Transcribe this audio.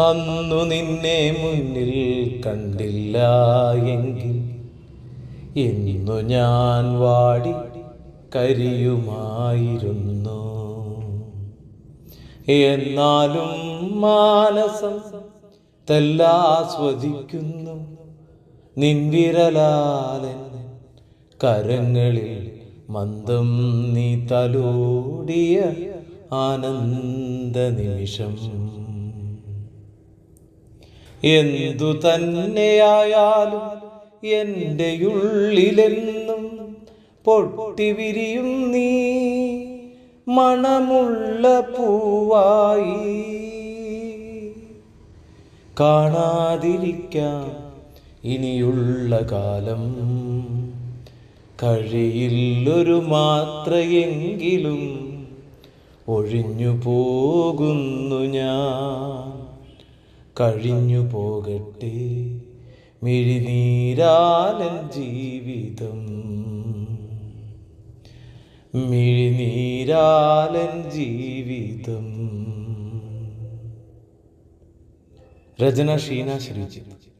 അന്നു നിന്നെ മുന്നിൽ കണ്ടില്ല എങ്കിൽ ഇന്നു ഞാൻ വാടി കരിയുമായിരുന്നു. എന്നാലും മാനസം തെല്ലാസ്വദിക്കുന്നു നിൻവിരലാലൻ കരങ്ങളിൽ മന്ദം നീ തലോടിയ ആനന്ദ നിമിഷം. എന്തു തന്നെയായാലും എൻ്റെ ഉള്ളിലെന്നും പൊട്ടിവിരിയും നീ മണമുള്ള പൂവായി. കാണാതിരിക്കാം ഇനിയുള്ള കാലം, കഴിയില്ലൊരു മാത്രയെങ്കിലും ഒഴിഞ്ഞു പോകുന്നു ഞാൻ. കഴിഞ്ഞു പോകട്ടെ മിഴിനീരാലൻ ജീവിതം, മിഴിനീരാലൻ ജീവിതം. രചന ഷീന ശ്രീജിത്ത്.